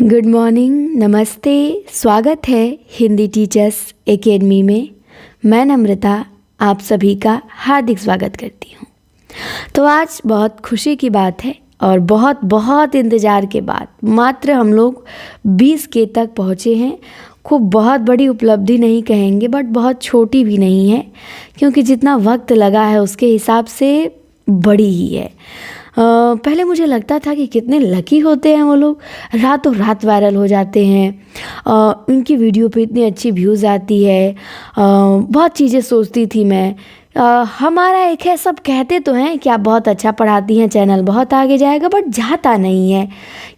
Good morning, नमस्ते। स्वागत है हिंदी टीचर्स एकेडमी में। मैं नम्रता आप सभी का हार्दिक स्वागत करती हूँ। तो आज बहुत खुशी की बात है और बहुत बहुत इंतज़ार के बाद मात्र हम लोग 20K तक पहुँचे हैं। खूब बहुत बड़ी उपलब्धि नहीं कहेंगे, बट बहुत छोटी भी नहीं है, क्योंकि जितना वक्त लगा है उसके हिसाब से बड़ी ही है। पहले मुझे लगता था कि कितने लकी होते हैं वो लोग, रातों रात वायरल हो जाते हैं। उनकी वीडियो पे इतनी अच्छी व्यूज़ आती है। बहुत चीज़ें सोचती थी मैं। हमारा एक है, सब कहते तो हैं कि आप बहुत अच्छा पढ़ाती हैं, चैनल बहुत आगे जाएगा, बट जाता नहीं है।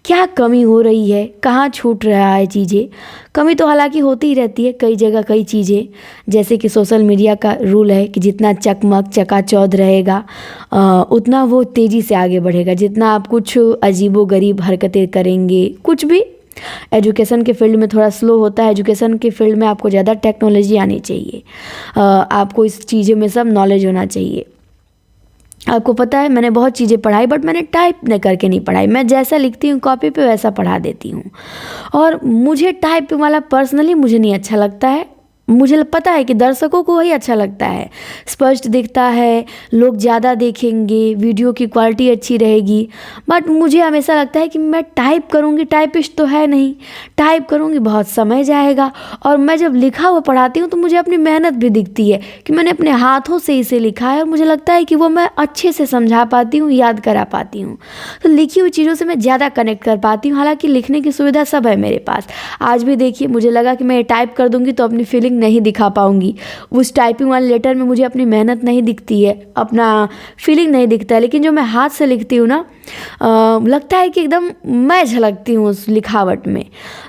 क्या कमी हो रही है, कहाँ छूट रहा है चीज़ें। कमी तो हालांकि होती ही रहती है कई जगह, कई चीज़ें, जैसे कि सोशल मीडिया का रूल है कि जितना चकमक चकाचौंध रहेगा उतना वो तेज़ी से आगे बढ़ेगा। जितना आप कुछ अजीबोगरीब हरकतें करेंगे, कुछ भी एजुकेशन के फील्ड में थोड़ा स्लो होता है। एजुकेशन के फील्ड में आपको ज़्यादा टेक्नोलॉजी आनी चाहिए, आपको इस चीज़ों में सब नॉलेज होना चाहिए। आपको पता है मैंने बहुत चीज़ें पढ़ाई, बट मैंने टाइप न करके नहीं पढ़ाई। मैं जैसा लिखती हूँ कॉपी पे वैसा पढ़ा देती हूँ, और मुझे टाइप वाला पर्सनली मुझे नहीं अच्छा लगता है। मुझे पता है कि दर्शकों को वही अच्छा लगता है, स्पष्ट दिखता है, लोग ज़्यादा देखेंगे, वीडियो की क्वालिटी अच्छी रहेगी। बट मुझे हमेशा लगता है कि मैं टाइप करूँगी, टाइपिस्ट तो है नहीं, टाइप करूँगी बहुत समय जाएगा। और मैं जब लिखा हुआ पढ़ाती हूँ तो मुझे अपनी मेहनत भी दिखती है कि मैंने अपने हाथों से इसे लिखा है, और मुझे लगता है कि वो मैं अच्छे से समझा पाती हूँ, याद करा पाती हूँ। तो लिखी हुई चीज़ों से मैं ज़्यादा कनेक्ट कर पाती हूँ। हालाँकि लिखने की सुविधा सब है मेरे पास। आज भी देखिए, मुझे लगा कि मैं टाइप कर दूँगी तो अपनी फीलिंग नहीं दिखा पाऊंगी। उस टाइपिंग वाले लेटर में मुझे अपनी मेहनत नहीं दिखती है, अपना फीलिंग नहीं दिखता है। लेकिन जो मैं हाथ से लिखती हूँ ना, लगता है कि एकदम मैं झलकती हूँ उस लिखावट में।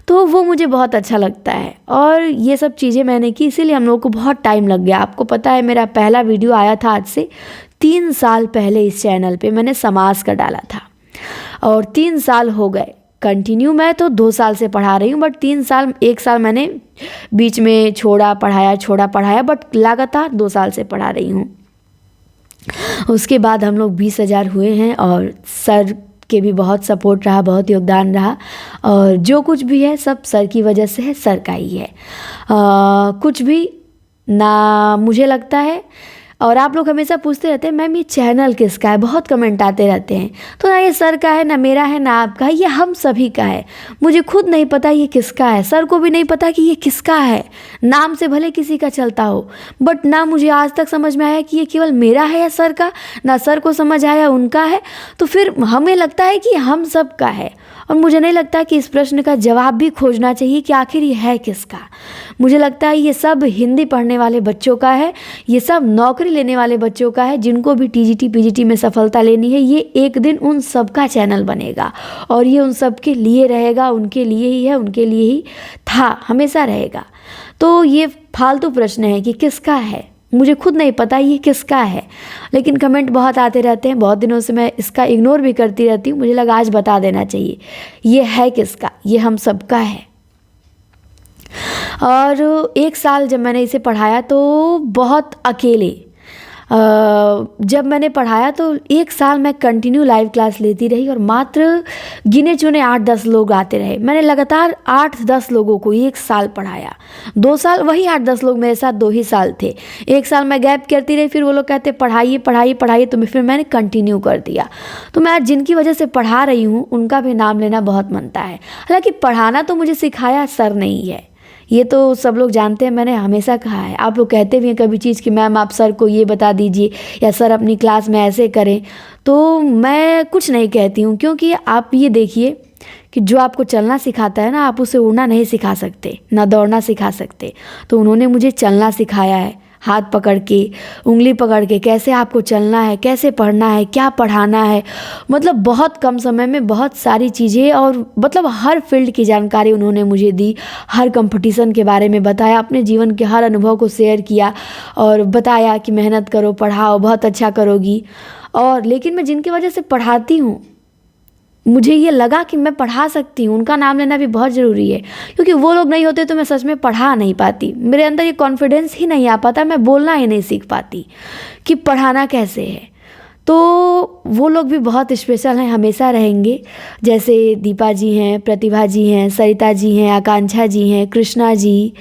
तो वो मुझे बहुत अच्छा लगता है, और ये सब चीज़ें मैंने की, इसीलिए हम लोग को बहुत टाइम लग गया। आपको पता है मेरा पहला वीडियो आया था आज से 3 साल पहले। इस चैनल पे मैंने समाज का डाला था, और 3 साल हो गए कंटिन्यू। मैं तो 2 साल से पढ़ा रही हूँ, बट 3 साल, 1 साल मैंने बीच में छोड़ा पढ़ाया, बट लगातार 2 साल से पढ़ा रही हूँ। उसके बाद हम लोग 20,000 हुए हैं, और सर के भी बहुत सपोर्ट रहा, बहुत योगदान रहा, और जो कुछ भी है सब सर की वजह से है, सर का ही है। कुछ भी ना मुझे लगता है। और आप लोग हमेशा पूछते रहते हैं मैम ये चैनल किसका है, बहुत कमेंट आते रहते हैं। तो ना ये सर का है, ना मेरा है, ना आपका है, ये हम सभी का है। मुझे खुद नहीं पता ये किसका है, सर को भी नहीं पता कि ये किसका है। नाम से भले किसी का चलता हो, बट ना मुझे आज तक समझ में आया कि ये केवल मेरा है या सर का, ना सर को समझ आया उनका है। तो फिर हमें लगता है कि हम सब का है, और मुझे नहीं लगता कि इस प्रश्न का जवाब भी खोजना चाहिए कि आखिर ये है किसका। मुझे लगता है ये सब हिंदी पढ़ने वाले बच्चों का है, ये सब नौकरी लेने वाले बच्चों का है, जिनको भी टीजीटी पीजीटी में सफलता लेनी है। ये एक दिन उन सब का चैनल बनेगा, और ये उन सब के लिए रहेगा, उनके लिए ही है, उनके लिए ही था, हमेशा रहेगा। तो ये फालतू प्रश्न है कि किसका है, मुझे खुद नहीं पता ये किसका है, लेकिन कमेंट बहुत आते रहते हैं। बहुत दिनों से मैं इसका इग्नोर भी करती रहती हूँ। मुझे लगा आज बता देना चाहिए ये है किसका, ये हम सबका है। और 1 साल जब मैंने इसे पढ़ाया तो बहुत अकेले, जब मैंने पढ़ाया तो 1 साल मैं कंटिन्यू लाइव क्लास लेती रही, और मात्र गिने चुने 8-10 लोग आते रहे। मैंने लगातार 8-10 लोगों को 1 साल पढ़ाया। 2 साल वही 8-10 लोग मेरे साथ 2 ही साल थे। 1 साल मैं गैप करती रही, फिर वो लोग कहते पढ़ाइए पढ़ाइए पढ़ाइए, तो फिर मैंने कंटिन्यू कर दिया। तो मैं आज जिनकी वजह से पढ़ा रही हूँ उनका भी नाम लेना बहुत मनता है। हालाँकि पढ़ाना तो मुझे सिखाया सर नहीं है, ये तो सब लोग जानते हैं, मैंने हमेशा कहा है। आप लोग कहते भी हैं कभी चीज़ कि मैम आप सर को ये बता दीजिए, या सर अपनी क्लास में ऐसे करें, तो मैं कुछ नहीं कहती हूँ। क्योंकि आप ये देखिए कि जो आपको चलना सिखाता है ना, आप उसे उड़ना नहीं सिखा सकते, ना दौड़ना सिखा सकते। तो उन्होंने मुझे चलना सिखाया है, हाथ पकड़ के, उंगली पकड़ के, कैसे आपको चलना है, कैसे पढ़ना है, क्या पढ़ाना है। मतलब बहुत कम समय में बहुत सारी चीज़ें, और मतलब हर फील्ड की जानकारी उन्होंने मुझे दी। हर कंपटीशन के बारे में बताया, अपने जीवन के हर अनुभव को शेयर किया, और बताया कि मेहनत करो, पढ़ाओ, बहुत अच्छा करोगी। और लेकिन मैं जिनकी वजह से पढ़ाती हूँ, मुझे ये लगा कि मैं पढ़ा सकती हूँ, उनका नाम लेना भी बहुत ज़रूरी है। क्योंकि वो लोग नहीं होते तो मैं सच में पढ़ा नहीं पाती, मेरे अंदर ये कॉन्फिडेंस ही नहीं आ पाता, मैं बोलना ही नहीं सीख पाती कि पढ़ाना कैसे है। तो वो लोग भी बहुत स्पेशल हैं, हमेशा रहेंगे। जैसे दीपा जी हैं, प्रतिभा जी हैं, सरिता जी हैं, आकांक्षा जी हैं, कृष्णा जी,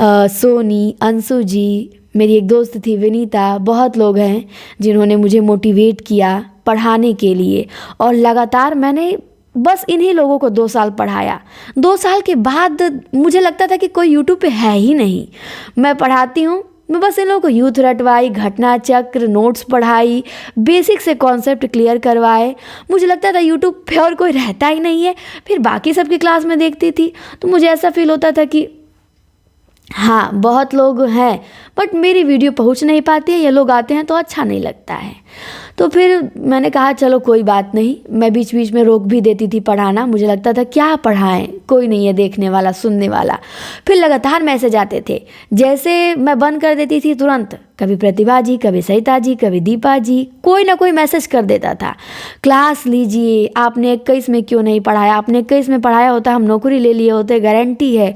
सोनी, अंशु जी, मेरी एक दोस्त थी विनीता, बहुत लोग हैं जिन्होंने मुझे मोटिवेट किया पढ़ाने के लिए। और लगातार मैंने बस इन्हीं लोगों को 2 साल पढ़ाया। 2 साल के बाद मुझे लगता था कि कोई यूट्यूब पे है ही नहीं। मैं पढ़ाती हूँ, मैं बस इन लोगों को यूथ रटवाई, घटना चक्र, नोट्स पढ़ाई, बेसिक से कॉन्सेप्ट क्लियर करवाए। मुझे लगता था यूट्यूब पे और कोई रहता ही नहीं है। फिर बाकी सबकी क्लास में देखती थी तो मुझे ऐसा फील होता था कि हाँ बहुत लोग हैं बट मेरी वीडियो पहुंच नहीं पाती है, ये लोग आते हैं तो अच्छा नहीं लगता है। तो फिर मैंने कहा चलो कोई बात नहीं, मैं बीच बीच में रोक भी देती थी पढ़ाना। मुझे लगता था क्या पढ़ाएं, कोई नहीं है देखने वाला, सुनने वाला। फिर लगातार मैसेज आते थे, जैसे मैं बंद कर देती थी तुरंत कभी प्रतिभा जी, कभी सरिता जी, कभी दीपा जी, कोई ना कोई मैसेज कर देता था, क्लास लीजिए, आपने 21 में क्यों नहीं पढ़ाया, आपने 21 में पढ़ाया होता हम नौकरी ले लिए होते, गारंटी है।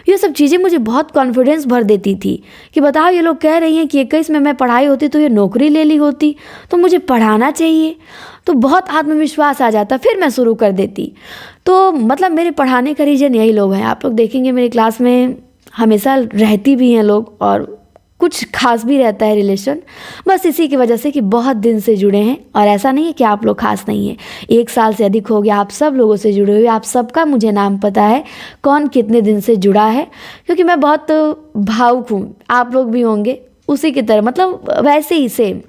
ये सब चीज़ें मुझे बहुत कॉन्फिडेंस भर देती थी कि बताओ ये लोग कह रही हैं कि 21 में मैं पढ़ाई होती तो ये नौकरी ले ली होती, तो मुझे पढ़ाना चाहिए। तो बहुत आत्मविश्वास आ जाता, फिर मैं शुरू कर देती। तो मतलब मेरे पढ़ाने का रीज़न यही लोग हैं। आप लोग देखेंगे मेरी क्लास में हमेशा रहती भी हैं लोग, और कुछ खास भी रहता है रिलेशन, बस इसी की वजह से कि बहुत दिन से जुड़े हैं। और ऐसा नहीं है कि आप लोग खास नहीं हैं, 1 साल से अधिक हो गया आप सब लोगों से जुड़े हुए, आप सबका मुझे नाम पता है कौन कितने दिन से जुड़ा है, क्योंकि मैं बहुत भावुक हूँ, आप लोग भी होंगे उसी की तरह, मतलब वैसे ही सेम।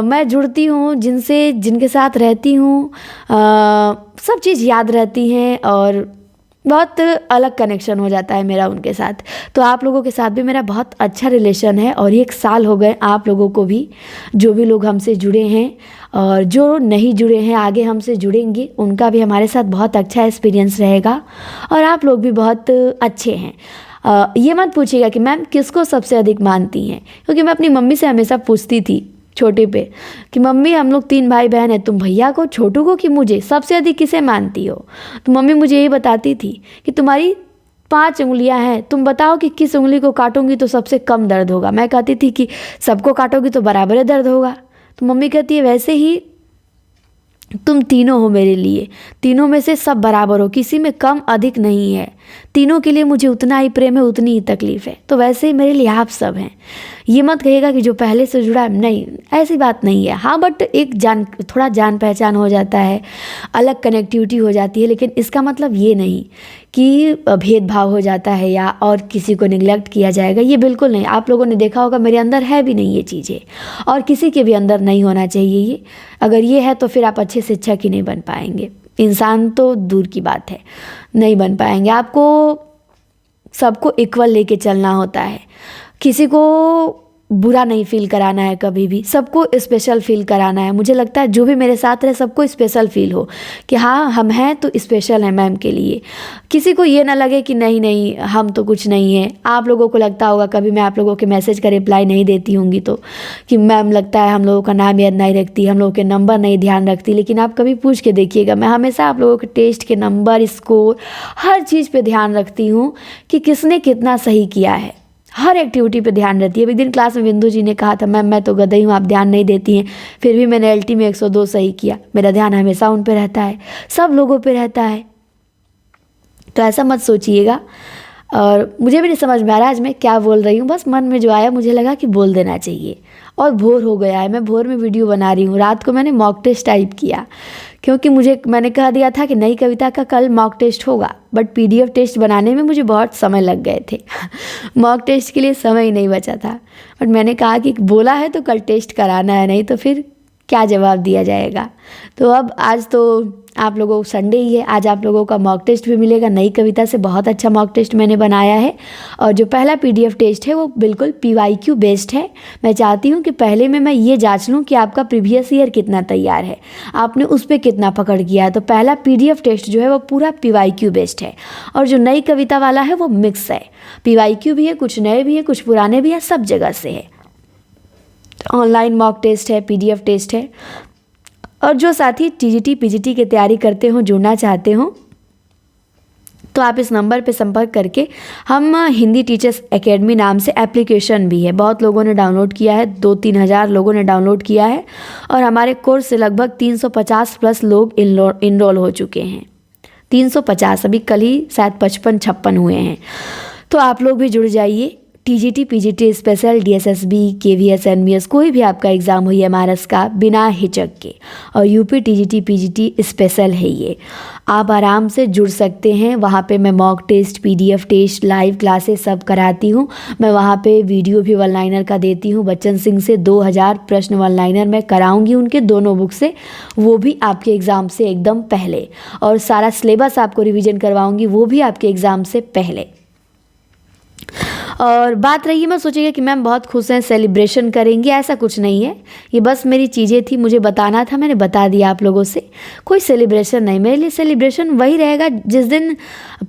मैं जुड़ती हूँ जिनसे, जिनके साथ रहती हूँ, सब चीज़ याद रहती हैं और बहुत अलग कनेक्शन हो जाता है मेरा उनके साथ। तो आप लोगों के साथ भी मेरा बहुत अच्छा रिलेशन है और 1 साल हो गए आप लोगों को भी, जो भी लोग हमसे जुड़े हैं और जो नहीं जुड़े हैं आगे हमसे जुड़ेंगे, उनका भी हमारे साथ बहुत अच्छा एक्सपीरियंस रहेगा। और आप लोग भी बहुत अच्छे हैं। ये मत पूछिएगा कि मैम किसको सबसे अधिक मानती हैं, क्योंकि मैं अपनी मम्मी से हमेशा पूछती थी छोटे पे कि मम्मी हम लोग 3 भाई बहन हैं, तुम भैया को, छोटू को कि मुझे, सबसे अधिक किसे मानती हो? तो मम्मी मुझे यही बताती थी कि तुम्हारी 5 उंगलियां हैं, तुम बताओ कि किस उंगली को काटूंगी तो सबसे कम दर्द होगा। मैं कहती थी कि सबको काटोगी तो बराबर ही दर्द होगा। तो मम्मी कहती है वैसे ही तुम तीनों हो मेरे लिए, तीनों में से सब बराबर हो, किसी में कम अधिक नहीं है, तीनों के लिए मुझे उतना ही प्रेम है, उतनी ही तकलीफ़ है। तो वैसे ही मेरे लिए आप सब हैं। ये मत कहिएगा कि जो पहले से जुड़ा है, नहीं ऐसी बात नहीं है। हाँ बट एक थोड़ा जान पहचान हो जाता है, अलग कनेक्टिविटी हो जाती है, लेकिन इसका मतलब ये नहीं कि भेदभाव हो जाता है या और किसी को निगलेक्ट किया जाएगा, ये बिल्कुल नहीं। आप लोगों ने देखा होगा मेरे अंदर है भी नहीं ये चीज़ें, और किसी के भी अंदर नहीं होना चाहिए ये। अगर ये है तो फिर आप अच्छे शिक्षक ही नहीं बन पाएंगे, इंसान तो दूर की बात है, नहीं बन पाएंगे। आपको सबको इक्वल लेके चलना होता है, किसी को बुरा नहीं फील कराना है, कभी भी सबको स्पेशल फील कराना है। मुझे लगता है जो भी मेरे साथ रहे सबको स्पेशल फील हो कि हाँ हम हैं तो स्पेशल हैं मैम के लिए। किसी को ये ना लगे कि नहीं नहीं हम तो कुछ नहीं है। आप लोगों को लगता होगा कभी मैं आप लोगों के मैसेज का रिप्लाई नहीं देती होंगी तो कि मैम लगता है हम लोगों का नाम याद नहीं रखती, हम लोगों के नंबर नहीं ध्यान रखती, लेकिन आप कभी पूछ के देखिएगा, मैं हमेशा आप लोगों के टेस्ट के नंबर, स्कोर, हर चीज़ पर ध्यान रखती हूँ कि किसने कितना सही किया है, हर एक्टिविटी पे ध्यान रहती है। एक दिन क्लास में बिंदु जी ने कहा था मैम मैं तो गधई हूँ, आप ध्यान नहीं देती हैं, फिर भी मैंने LT में 102 सही किया। मेरा ध्यान हमेशा उन पे रहता है, सब लोगों पे रहता है, तो ऐसा मत सोचिएगा। और मुझे भी नहीं समझ में आ रहा आज मैं क्या बोल रही हूँ, बस मन में जो आया मुझे लगा कि बोल देना चाहिए। और भोर हो गया है, मैं भोर में वीडियो बना रही हूँ। रात को मैंने मॉक टेस्ट टाइप किया क्योंकि मैंने कह दिया था कि नई कविता का कल मॉक टेस्ट होगा, बट PDF टेस्ट बनाने में मुझे बहुत समय लग गए थे मॉक टेस्ट के लिए समय ही नहीं बचा था। बट मैंने कहा कि बोला है तो कल टेस्ट कराना है, नहीं तो फिर क्या जवाब दिया जाएगा। तो अब आज तो आप लोगों को संडे ही है, आज आप लोगों का मॉक टेस्ट भी मिलेगा। नई कविता से बहुत अच्छा मॉक टेस्ट मैंने बनाया है, और जो पहला PDF टेस्ट है वो बिल्कुल PYQ बेस्ड है। मैं चाहती हूँ कि पहले में मैं ये जांच लूँ कि आपका प्रीवियस ईयर कितना तैयार है, आपने उस पर कितना पकड़ किया है। तो पहला PDF टेस्ट जो है वो पूरा PYQ बेस्ड है, और जो नई कविता वाला है वो मिक्स है, PYQ भी है, कुछ नए भी है, कुछ पुराने भी हैं, सब जगह से है। ऑनलाइन मॉक टेस्ट है, PDF टेस्ट है। और जो साथी TGT PGT की तैयारी करते हो, जुड़ना चाहते हो, तो आप इस नंबर पे संपर्क करके, हम हिंदी टीचर्स एकेडमी नाम से एप्लीकेशन भी है, बहुत लोगों ने डाउनलोड किया है, 2-3 हज़ार लोगों ने डाउनलोड किया है और हमारे कोर्स से लगभग 350 प्लस लोग इनरोल हो चुके हैं। 350, अभी कल ही शायद 55-56 हुए हैं। तो आप लोग भी जुड़ जाइए। TGT, PGT special, DSSB, KVS, NVS, कोई भी आपका एग्ज़ाम हो एमआरएस का, बिना हिचक के। और यूपी टीजीटी पीजीटी स्पेशल है ये, आप आराम से जुड़ सकते हैं। वहाँ पे मैं mock test, PDF test, live classes सब कराती हूँ। मैं वहाँ पे वीडियो भी वन लाइनर का देती हूँ। बच्चन सिंह से 2000 प्रश्न वन लाइनर मैं कराऊँगी उनके दोनों बुक से, वो भी आपके एग्ज़ाम से एकदम पहले। और सारा सिलेबस आपको रिविज़न करवाऊँगी, वो भी आपके एग्ज़ाम से पहले। और बात रही है, मैं सोचिएगा कि मैम बहुत खुश हैं, सेलिब्रेशन करेंगे, ऐसा कुछ नहीं है। ये बस मेरी चीज़ें थी, मुझे बताना था, मैंने बता दिया आप लोगों से। कोई सेलिब्रेशन नहीं, मेरे लिए सेलिब्रेशन वही रहेगा जिस दिन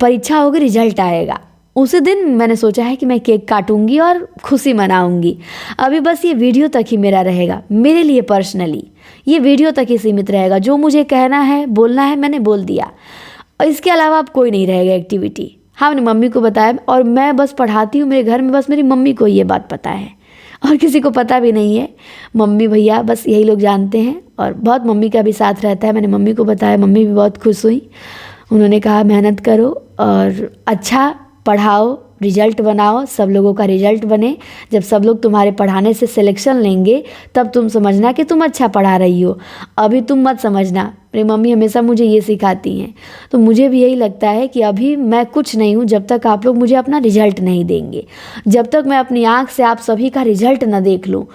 परीक्षा होगी, रिजल्ट आएगा, उसी दिन मैंने सोचा है कि मैं केक काटूंगी और खुशी मनाऊंगी। अभी बस ये वीडियो तक ही मेरा रहेगा, मेरे लिए पर्सनली ये वीडियो तक ही सीमित रहेगा। जो मुझे कहना है, बोलना है, मैंने बोल दिया। और इसके अलावा अब कोई नहीं रहेगा एक्टिविटी। हाँ, मैंने मम्मी को बताया और मैं बस पढ़ाती हूँ। मेरे घर में बस मेरी मम्मी को ये बात पता है और किसी को पता भी नहीं है। मम्मी भैया बस यही लोग जानते हैं और बहुत मम्मी का भी साथ रहता है। मैंने मम्मी को बताया, मम्मी भी बहुत खुश हुई। उन्होंने कहा मेहनत करो और अच्छा पढ़ाओ, रिजल्ट बनाओ, सब लोगों का रिजल्ट बने। जब सब लोग तुम्हारे पढ़ाने से सिलेक्शन लेंगे तब तुम समझना कि तुम अच्छा पढ़ा रही हो, अभी तुम मत समझना। मेरी मम्मी हमेशा मुझे ये सिखाती हैं। तो मुझे भी यही लगता है कि अभी मैं कुछ नहीं हूँ जब तक आप लोग मुझे अपना रिजल्ट नहीं देंगे। जब तक मैं अपनी आँख से आप सभी का रिजल्ट ना देख लूँ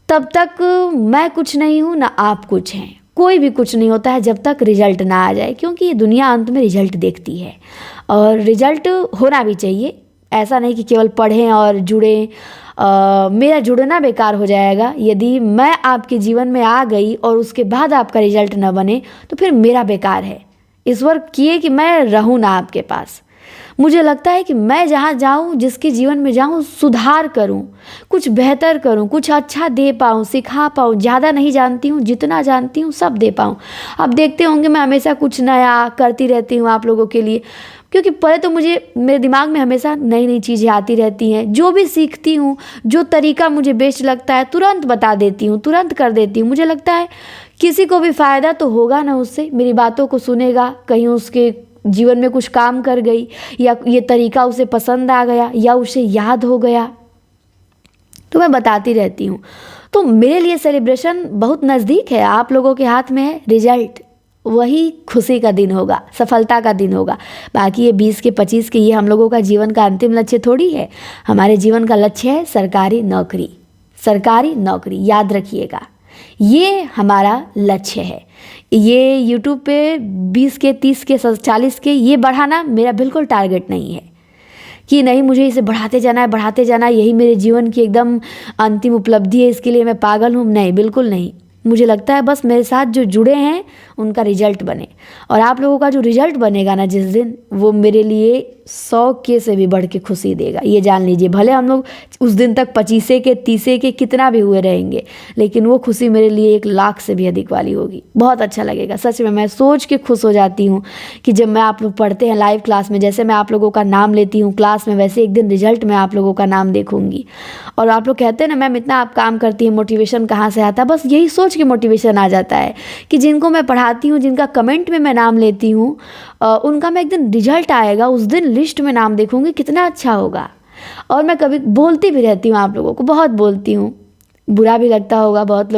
तब तक मैं कुछ नहीं हूँ, ना आप कुछ हैं। कोई भी कुछ नहीं होता है जब तक रिजल्ट ना आ जाए, क्योंकि ये दुनिया अंत में रिजल्ट देखती है और रिजल्ट होना भी चाहिए। ऐसा नहीं कि केवल पढ़ें और जुड़ें। मेरा जुड़ना बेकार हो जाएगा यदि मैं आपके जीवन में आ गई और उसके बाद आपका रिजल्ट न बने, तो फिर मेरा बेकार है। ईश्वर किए कि मैं रहूँ ना आपके पास। मुझे लगता है कि मैं जहाँ जाऊँ, जिसके जीवन में जाऊँ, सुधार करूँ, कुछ बेहतर करूँ, कुछ अच्छा दे पाऊँ, सिखा पाऊँ। ज़्यादा नहीं जानती हूँ, जितना जानती हूँ सब दे पाऊँ। अब देखते होंगे मैं हमेशा कुछ नया करती रहती हूँ आप लोगों के लिए, क्योंकि पहले तो मेरे दिमाग में हमेशा नई नई चीज़ें आती रहती हैं। जो भी सीखती हूँ, जो तरीका मुझे बेस्ट लगता है, तुरंत बता देती हूँ, तुरंत कर देती हूँ। मुझे लगता है किसी को भी फ़ायदा तो होगा ना उससे, मेरी बातों को सुनेगा, कहीं उसके जीवन में कुछ काम कर गई या ये तरीका उसे पसंद आ गया या उसे याद हो गया, तो मैं बताती रहती हूँ। तो मेरे लिए सेलिब्रेशन बहुत नज़दीक है, आप लोगों के हाथ में है रिजल्ट। वही खुशी का दिन होगा, सफलता का दिन होगा। बाकी ये 20 के 25 के ये हम लोगों का जीवन का अंतिम लक्ष्य थोड़ी है। हमारे जीवन का लक्ष्य है सरकारी नौकरी। सरकारी नौकरी याद रखिएगा, ये हमारा लक्ष्य है। ये यूट्यूब पे 20 के 30 के 40 के ये बढ़ाना मेरा बिल्कुल टारगेट नहीं है कि नहीं मुझे इसे बढ़ाते जाना है, बढ़ाते जाना है, यही मेरे जीवन की एकदम अंतिम उपलब्धि है, इसके लिए मैं पागल हूँ। नहीं, बिल्कुल नहीं। मुझे लगता है बस मेरे साथ जो जुड़े हैं उनका रिजल्ट बने, और आप लोगों का जो रिजल्ट बनेगा ना जिस दिन, वो मेरे लिए 100 के से भी बढ़ के खुशी देगा, ये जान लीजिए। भले हम लोग उस दिन तक 25 के 30 के कितना भी हुए रहेंगे, लेकिन वो खुशी मेरे लिए 1 लाख से भी अधिक वाली होगी। बहुत अच्छा लगेगा सच में। मैं सोच के खुश हो जाती हूँ कि जब मैं आप लोग पढ़ते हैं लाइव क्लास में, जैसे मैं आप लोगों का नाम लेती हूँ क्लास में, वैसे एक दिन रिजल्ट में आप लोगों का नाम देखूंगी। और आप लोग कहते हैं ना मैम इतना आप काम करती हैं, मोटिवेशन कहाँ से आता है? बस यही सोच के मोटिवेशन आ जाता है कि जिनको मैं पढ़ाती हूँ, जिनका कमेंट में मैं नाम लेती हूँ, उनका मैं एक दिन रिजल्ट आएगा, उस दिन लिस्ट में नाम देखूंगी, कितना अच्छा होगा। और मैं कभी बोलती भी रहती हूँ आप लोगों को, बहुत बोलती हूँ। बुरा भी लगता होगा बहुत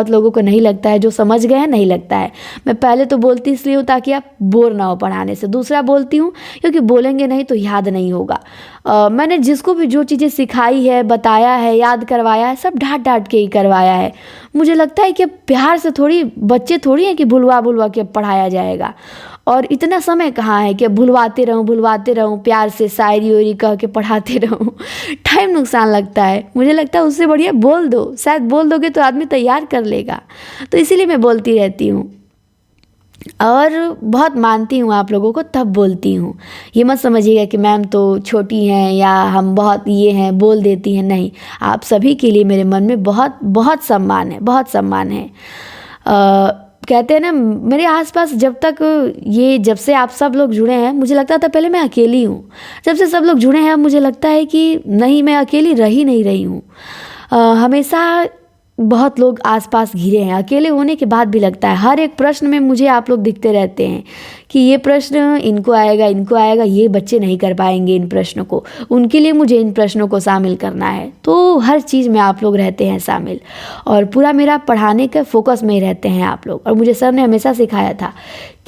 लोगों को नहीं लगता है, जो समझ गए हैं नहीं लगता है। मैं पहले तो बोलती इसलिए हूँ ताकि आप बोर ना हो पढ़ाने से। दूसरा बोलती हूँ क्योंकि बोलेंगे नहीं तो याद नहीं होगा। मैंने जिसको भी जो चीज़ें सिखाई है, बताया है, याद करवाया है, सब डांट डांट के ही करवाया है। मुझे लगता है कि प्यार से थोड़ी, बच्चे थोड़ी हैं कि भुलवा के पढ़ाया जाएगा। और इतना समय कहाँ है कि भुलवाते रहूँ, प्यार से शायरी वायरी कह के पढ़ाते रहूँ। टाइम नुकसान लगता है। मुझे लगता है उससे बढ़िया बोल दो, शायद बोल दोगे तो आदमी तैयार कर लेगा। तो इसीलिए मैं बोलती रहती हूँ और बहुत मानती हूँ आप लोगों को, तब बोलती हूँ। ये मत समझिएगा कि मैम तो छोटी हैं या हम बहुत ये हैं, बोल देती हैं। नहीं, आप सभी के लिए मेरे मन में बहुत बहुत सम्मान है, बहुत सम्मान है। कहते हैं ना, मेरे आसपास जब से आप सब लोग जुड़े हैं, मुझे लगता था पहले मैं अकेली हूँ। जब से सब लोग जुड़े हैं अब मुझे लगता है कि नहीं, मैं अकेली रही नहीं रही हूँ। हमेशा बहुत लोग आसपास घिरे हैं। अकेले होने के बाद भी लगता है हर एक प्रश्न में मुझे आप लोग दिखते रहते हैं कि ये प्रश्न इनको आएगा, ये बच्चे नहीं कर पाएंगे इन प्रश्नों को, उनके लिए मुझे इन प्रश्नों को शामिल करना है। तो हर चीज़ में आप लोग रहते हैं शामिल, और पूरा मेरा पढ़ाने के फोकस में ही रहते हैं आप लोग। और मुझे सर ने हमेशा सिखाया था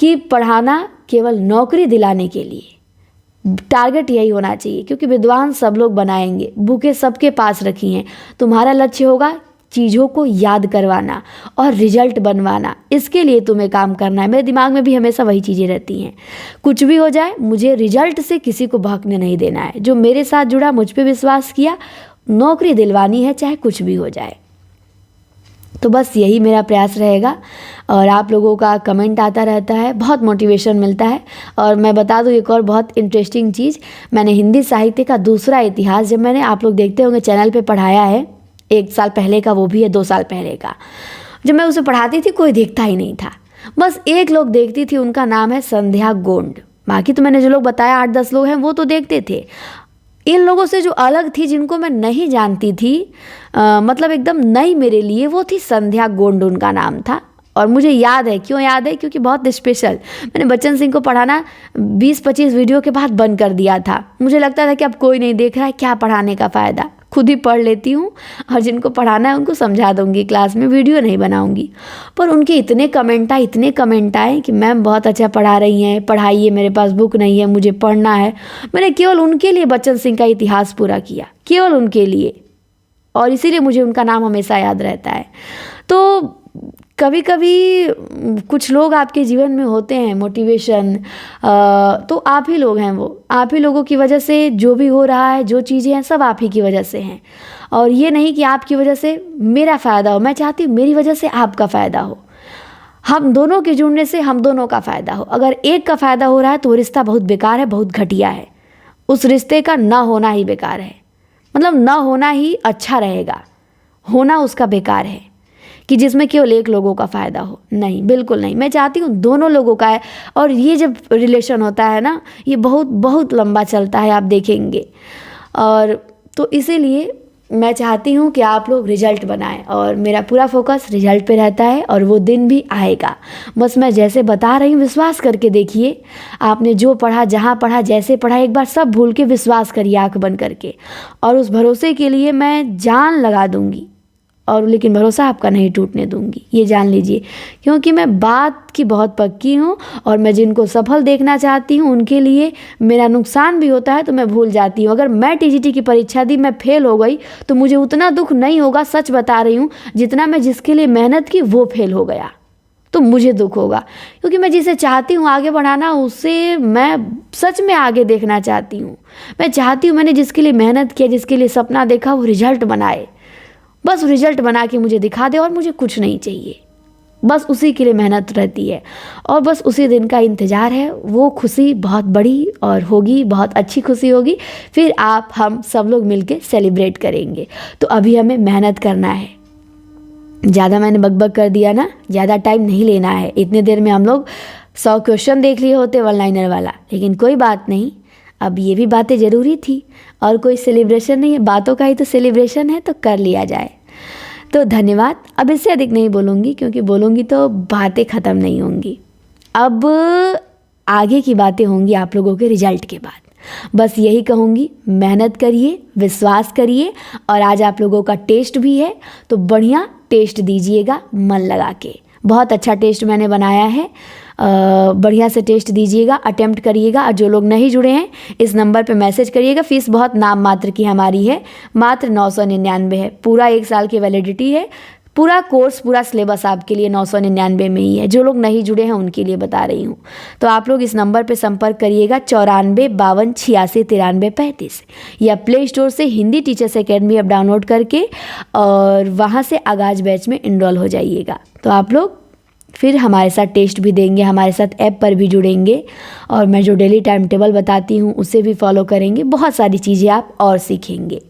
कि पढ़ाना केवल नौकरी दिलाने के लिए टारगेट यही होना चाहिए, क्योंकि विद्वान सब लोग बनाएंगे, बुकें सबके पास रखी हैं। तुम्हारा लक्ष्य होगा चीज़ों को याद करवाना और रिजल्ट बनवाना, इसके लिए तुम्हें काम करना है। मेरे दिमाग में भी हमेशा वही चीज़ें रहती हैं। कुछ भी हो जाए, मुझे रिजल्ट से किसी को भागने नहीं देना है। जो मेरे साथ जुड़ा, मुझ पे विश्वास किया, नौकरी दिलवानी है, चाहे कुछ भी हो जाए। तो बस यही मेरा प्रयास रहेगा। और आप लोगों का कमेंट आता रहता है, बहुत मोटिवेशन मिलता है। और मैं बता दूं एक और बहुत इंटरेस्टिंग चीज़, मैंने हिंदी साहित्य का दूसरा इतिहास, जब मैंने, आप लोग देखते होंगे चैनल पे पढ़ाया है, 1 साल पहले का वो भी है, 2 साल पहले का, जब मैं उसे पढ़ाती थी कोई देखता ही नहीं था, बस एक लोग देखती थी, उनका नाम है संध्या गोंड। बाकी तो मैंने जो लोग बताया 8-10 लोग हैं वो तो देखते थे। इन लोगों से जो अलग थी, जिनको मैं नहीं जानती थी, मतलब एकदम नई मेरे लिए, वो थी संध्या गोंड, उनका नाम था। और मुझे याद है, क्यों याद है, क्योंकि बहुत स्पेशल, मैंने बच्चन सिंह को पढ़ाना 20-25 वीडियो के बाद बंद कर दिया था। मुझे लगता था कि अब कोई नहीं देख रहा है, क्या पढ़ाने का फ़ायदा, खुद ही पढ़ लेती हूँ और जिनको पढ़ाना है उनको समझा दूँगी क्लास में, वीडियो नहीं बनाऊँगी। पर उनके इतने कमेंट आए कि मैम बहुत अच्छा पढ़ा रही हैं, पढ़ाइए, मेरे पास बुक नहीं है, मुझे पढ़ना है। मैंने केवल उनके लिए बच्चन सिंह का इतिहास पूरा किया, केवल उनके लिए, और इसीलिए मुझे उनका नाम हमेशा याद रहता है। तो कभी कभी कुछ लोग आपके जीवन में होते हैं मोटिवेशन, तो आप ही लोग हैं, वो आप ही लोगों की वजह से जो भी हो रहा है, जो चीज़ें हैं, सब आप ही की वजह से हैं। और ये नहीं कि आपकी वजह से मेरा फ़ायदा हो, मैं चाहती हूँ मेरी वजह से आपका फ़ायदा हो, हम दोनों के जुड़ने से हम दोनों का फ़ायदा हो। अगर एक का फ़ायदा हो रहा है तो वो रिश्ता बहुत बेकार है, बहुत घटिया है, उस रिश्ते का ना होना ही बेकार है, मतलब ना होना ही अच्छा रहेगा, होना उसका बेकार है कि जिसमें केवल एक लोगों का फ़ायदा हो। नहीं, बिल्कुल नहीं, मैं चाहती हूँ दोनों लोगों का है। और ये जब रिलेशन होता है ना, ये बहुत बहुत लंबा चलता है, आप देखेंगे। और तो इसीलिए मैं चाहती हूँ कि आप लोग रिजल्ट बनाएं, और मेरा पूरा फोकस रिजल्ट पे रहता है, और वो दिन भी आएगा। बस मैं जैसे बता रही हूँ, विश्वास करके देखिए, आपने जो पढ़ा, जहाँ पढ़ा, जैसे पढ़ा, एक बार सब भूल के विश्वास करिए आँख बंद करके, और उस भरोसे के लिए मैं जान लगा दूँगी, और लेकिन भरोसा आपका नहीं टूटने दूंगी, ये जान लीजिए। क्योंकि मैं बात की बहुत पक्की हूँ, और मैं जिनको सफल देखना चाहती हूँ उनके लिए मेरा नुकसान भी होता है तो मैं भूल जाती हूँ। अगर मैं टीजीटी की परीक्षा दी, मैं फेल हो गई, तो मुझे उतना दुख नहीं होगा, सच बता रही हूँ, जितना मैं जिसके लिए मेहनत की वो फेल हो गया तो मुझे दुख होगा। क्योंकि मैं जिसे चाहती हूँ आगे बढ़ाना, उससे मैं सच में आगे देखना चाहती हूँ। मैं चाहती हूँ मैंने जिसके लिए मेहनत किया, जिसके लिए सपना देखा, वो रिजल्ट बनाए, बस रिजल्ट बना के मुझे दिखा दे, और मुझे कुछ नहीं चाहिए, बस उसी के लिए मेहनत रहती है, और बस उसी दिन का इंतज़ार है। वो खुशी बहुत बड़ी और होगी, बहुत अच्छी खुशी होगी, फिर आप हम सब लोग मिलके सेलिब्रेट करेंगे। तो अभी हमें मेहनत करना है। ज़्यादा मैंने बकबक कर दिया ना, ज़्यादा टाइम नहीं लेना है। इतने देर में हम लोग 100 क्वेश्चन देख लिए होते वन लाइनर वाला, लेकिन कोई बात नहीं, अब ये भी बातें ज़रूरी थी, और कोई सेलिब्रेशन नहीं है, बातों का ही तो सेलिब्रेशन है, तो कर लिया जाए। तो धन्यवाद। अब इससे अधिक नहीं बोलूँगी, क्योंकि बोलूँगी तो बातें ख़त्म नहीं होंगी। अब आगे की बातें होंगी आप लोगों के रिजल्ट के बाद। बस यही कहूँगी, मेहनत करिए, विश्वास करिए, और आज आप लोगों का टेस्ट भी है, तो बढ़िया टेस्ट दीजिएगा मन लगा के। बहुत अच्छा टेस्ट मैंने बनाया है, बढ़िया से टेस्ट दीजिएगा, अटेम्प्ट करिएगा। और जो लोग नहीं जुड़े हैं, इस नंबर पे मैसेज करिएगा। फ़ीस बहुत नाम मात्र की हमारी है, मात्र 999 है। पूरा 1 साल की वैलिडिटी है, पूरा कोर्स, पूरा सिलेबस आपके लिए 999 में ही है। जो लोग नहीं जुड़े हैं उनके लिए बता रही हूँ। तो आप लोग इस नंबर पे संपर्क करिएगा, 94 52 86 93 35, या प्ले स्टोर से Hindi teachers academy app download करके, और वहाँ से आगाज बैच में इनरोल हो जाइएगा। तो आप लोग फिर हमारे साथ टेस्ट भी देंगे, हमारे साथ ऐप पर भी जुड़ेंगे, और मैं जो डेली टाइम टेबल बताती हूँ उसे भी फॉलो करेंगे। बहुत सारी चीज़ें आप और सीखेंगे।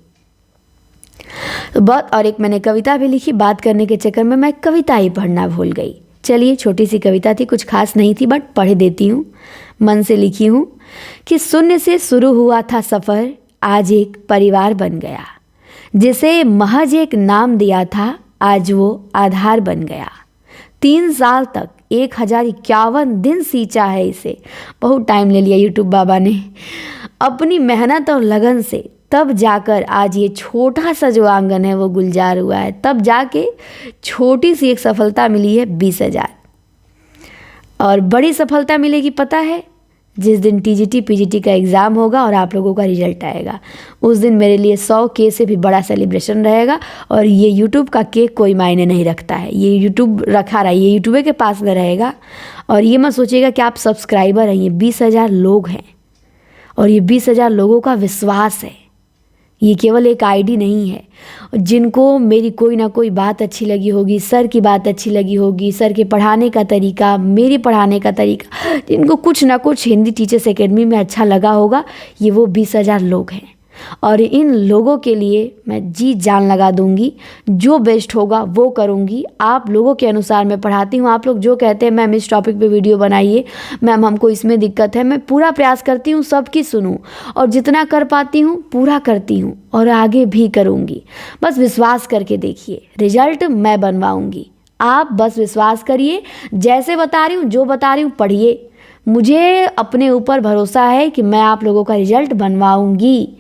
तो बहुत, और एक मैंने कविता भी लिखी, बात करने के चक्कर में मैं कविता ही पढ़ना भूल गई। चलिए, छोटी सी कविता थी, कुछ खास नहीं थी, बट पढ़ देती हूँ, मन से लिखी हूँ कि शून्य से शुरू हुआ था सफ़र, आज एक परिवार बन गया। जिसे महज एक नाम दिया था, आज वो आधार बन गया। 3 साल तक 1051 दिन सींचा है इसे। बहुत टाइम ले लिया यूट्यूब बाबा ने अपनी मेहनत और लगन से, तब जाकर आज ये छोटा सा जो आंगन है वो गुलजार हुआ है। तब जाके छोटी सी एक सफलता मिली है 20,000। और बड़ी सफलता मिलेगी पता है, जिस दिन टीजीटी पीजीटी का एग्ज़ाम होगा और आप लोगों का रिजल्ट आएगा, उस दिन मेरे लिए 100 केक से भी बड़ा सेलिब्रेशन रहेगा। और ये यूट्यूब का केक कोई मायने नहीं रखता है, ये यूट्यूब रखा रहा है, ये यूट्यूब के पास में रहेगा। और ये मत सोचिएगा कि आप सब्सक्राइबर हैं, ये 20,000 लोग हैं और ये 20,000 लोगों का विश्वास है। ये केवल एक आईडी नहीं है। जिनको मेरी कोई ना कोई बात अच्छी लगी होगी, सर की बात अच्छी लगी होगी, सर के पढ़ाने का तरीका, मेरे पढ़ाने का तरीका, जिनको कुछ ना कुछ हिंदी टीचर्स एकेडमी में अच्छा लगा होगा, ये वो 20,000 लोग हैं। और इन लोगों के लिए मैं जी जान लगा दूंगी, जो बेस्ट होगा वो करूंगी। आप लोगों के अनुसार मैं पढ़ाती हूँ। आप लोग जो कहते हैं मैम इस टॉपिक पे वीडियो बनाइए, मैम हमको इसमें दिक्कत है, मैं पूरा प्रयास करती हूँ सबकी सुनूं और जितना कर पाती हूँ पूरा करती हूँ और आगे भी करूँगी। बस विश्वास करके देखिए, रिजल्ट मैं बनवाऊँगी। आप बस विश्वास करिए, जैसे बता रही हूँ, जो बता रही हूँ पढ़िए। मुझे अपने ऊपर भरोसा है कि मैं आप लोगों का रिजल्ट बनवाऊँगी,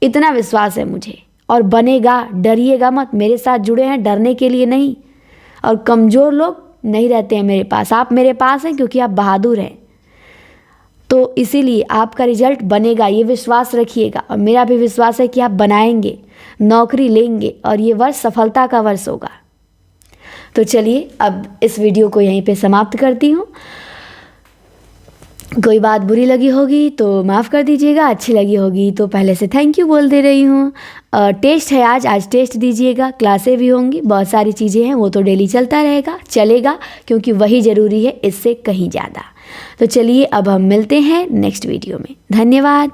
इतना विश्वास है मुझे। और बनेगा, डरिएगा मत, मेरे साथ जुड़े हैं डरने के लिए नहीं। और कमज़ोर लोग नहीं रहते हैं मेरे पास, आप मेरे पास हैं क्योंकि आप बहादुर हैं। तो इसीलिए आपका रिजल्ट बनेगा, ये विश्वास रखिएगा। और मेरा भी विश्वास है कि आप बनाएंगे, नौकरी लेंगे और ये वर्ष सफलता का वर्ष होगा। तो चलिए अब इस वीडियो को यहीं पे समाप्त करती हूँ। कोई बात बुरी लगी होगी तो माफ़ कर दीजिएगा, अच्छी लगी होगी तो पहले से थैंक यू बोल दे रही हूँ। टेस्ट है आज टेस्ट दीजिएगा, क्लासें भी होंगी, बहुत सारी चीज़ें हैं, वो तो डेली चलता रहेगा, चलेगा, क्योंकि वही ज़रूरी है, इससे कहीं ज़्यादा। तो चलिए अब हम मिलते हैं नेक्स्ट वीडियो में। धन्यवाद।